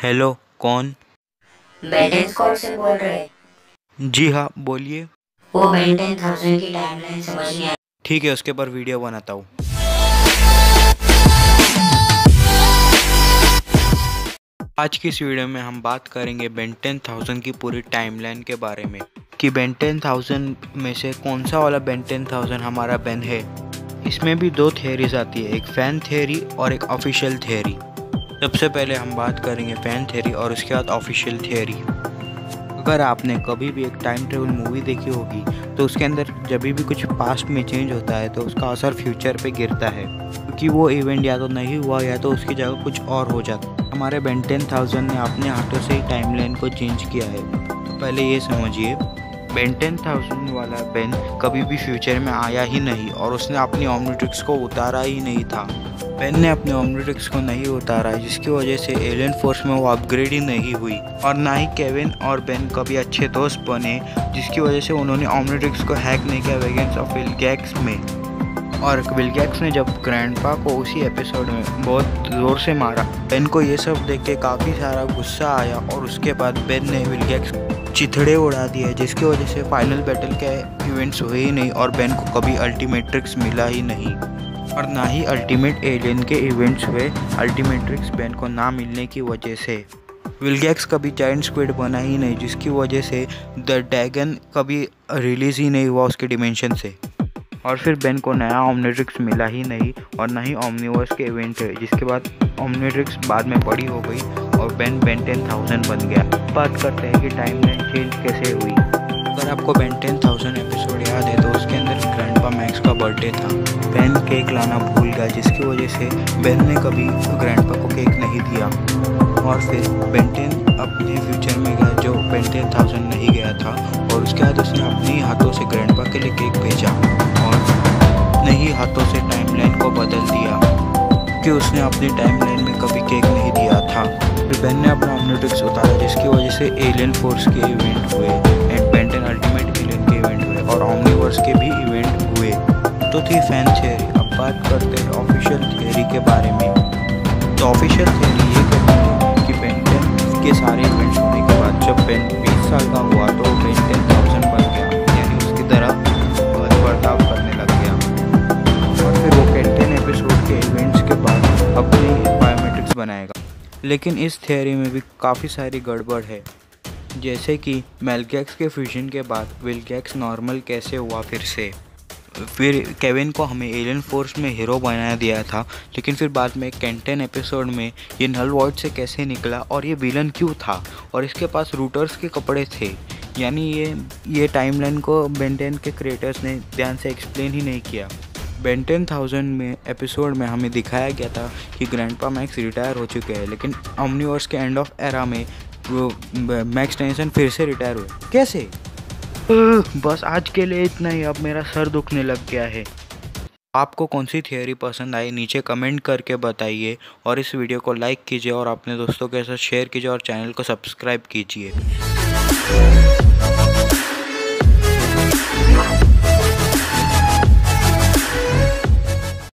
Hello, कौन? Ben Ten squad से बोल रहे। जी हाँ, बोलिए। वो बेंटेन 1000 की टाइमलाइन समझ नहीं आई। ठीक है, उसके ऊपर वीडियो बनाता हूँ। आज की इस वीडियो में हम बात करेंगे बेन 10,000 की पूरी टाइमलाइन के बारे में कि बेन 10,000 में से कौन सा वाला बेन 10,000 हमारा बेन है। इसमें भी दो थियरीज आती है, एक फैन थियरी और एक ऑफिशियल थियरी। सबसे पहले हम बात करेंगे फैन थियरी और उसके बाद ऑफिशियल थियरी। अगर आपने कभी भी एक टाइम ट्रेवल मूवी देखी होगी तो उसके अंदर जब भी कुछ पास्ट में चेंज होता है तो उसका असर फ्यूचर पे गिरता है, क्योंकि वो इवेंट या तो नहीं हुआ या तो उसकी जगह कुछ और हो जाता है। हमारे बेन 10,000 ने अपने हाथों से ही टाइमलाइन को चेंज किया है। पहले ये समझिए, बेन 10,000 वाला बेन कभी भी फ्यूचर में आया ही नहीं और उसने अपनी ओमनिट्रिक्स को उतारा ही नहीं था। बेन ने अपने ओमनिट्रिक्स को नहीं उतारा, जिसकी वजह से एलियन फोर्स में वो अपग्रेड ही नहीं हुई, और ना ही केविन और बेन कभी अच्छे दोस्त बने, जिसकी वजह से उन्होंने ओमनिट्रिक्स को हैक नहीं किया वेगन्स ऑफ विलगैक्स में। और विलगैक्स ने जब ग्रैंडपा को उसी एपिसोड में बहुत ज़ोर से मारा, बेन को ये सब देख के काफ़ी सारा गुस्सा आया और उसके बाद बेन ने विलगैक्स चिथड़े उड़ा दिए, जिसकी वजह से फाइनल बैटल के इवेंट्स हुए ही नहीं और बेन को कभी अल्टीमेट्रिक्स मिला ही नहीं, और ना ही अल्टीमेट एलियन के इवेंट्स हुए अल्टीमेट्रिक्स बेन को ना मिलने की वजह से। विलगैक्स कभी जायंट स्क्विड बना ही नहीं, जिसकी वजह से द ड्रैगन कभी रिलीज़ ही नहीं हुआ उसके डिमेंशन से। और फिर बेन को नया ओमनिट्रिक्स मिला ही नहीं और ना ही ओमनिवर्स के इवेंट है, जिसके बाद ओमनिट्रिक्स बाद में बड़ी हो गई और बेन 10,000 बन गया। बात करते हैं कि टाइमलाइन चेंज कैसे हुई। अगर आपको बेन 10,000 एपिसोड याद है तो उसके अंदर ग्रैंडपा मैक्स का बर्थडे था। बेन केक लाना भूल गया, जिसकी वजह से बेन ने कभी ग्रैंडपा को केक नहीं दिया, और फिर बेन 10 अपने फ्यूचर में गया जो बेन 10,000 नहीं गया था, और उसके बाद उसने अपने ही हाथों से ग्रैंडपा के लिए केक भेजा और अपने ही हाथों से टाइमलाइन को बदल दिया, कि उसने अपनी टाइमलाइन में कभी केक नहीं दिया था। फिर बेन ने अपना ओमनिट्रिक्स उतारा, जिसकी वजह से एलियन फोर्स के इवेंट हुए एंड बेन 10 अल्टीमेट एलियन के इवेंट हुए और ओमनिवर्स के भी इवेंट हुए। तो थी फैन थियरी। अब बात करते हैं ऑफिशियल थियरी के बारे में। तो ऑफिशियल थियरी ये कहती है कि बेन 10 के सारे इवेंट्स होने के बाद जब बेन 20 साल का हुआ तो बेन 10,000 बन गया, यानी उसकी तरह बर्ताव करने लग गया, और फिर वो 10 एपिसोड के इवेंट्स के बाद अपनी बायोमेट्रिक्स बनाएगा। लेकिन इस थियरी में भी काफ़ी सारी गड़बड़ है, जैसे कि मेलगैक्स के फ्यूजन के बाद विलगैक्स नॉर्मल कैसे हुआ फिर केविन को हमें एलियन फोर्स में हीरो बनाया दिया था, लेकिन फिर बाद में कैंटेन एपिसोड में ये नल वॉइड से कैसे निकला और ये विलन क्यों था, और इसके पास रूटर्स के कपड़े थे। यानी ये टाइमलाइन को बेन 10 के क्रिएटर्स ने ध्यान से एक्सप्लेन ही नहीं किया। बेन 10,000 में एपिसोड में हमें दिखाया गया था कि ग्रैंडपा मैक्स रिटायर हो चुके हैं, लेकिन ओमनिवर्स के एंड ऑफ एरा में वो मैक्स टेंशन फिर से रिटायर हुए। कैसे? बस आज के लिए इतना ही, अब मेरा सर दुखने लग गया है। आपको कौन सी थियरी पसंद आई नीचे कमेंट करके बताइए, और इस वीडियो को लाइक कीजिए और अपने दोस्तों के साथ शेयर कीजिए और चैनल को सब्सक्राइब कीजिए।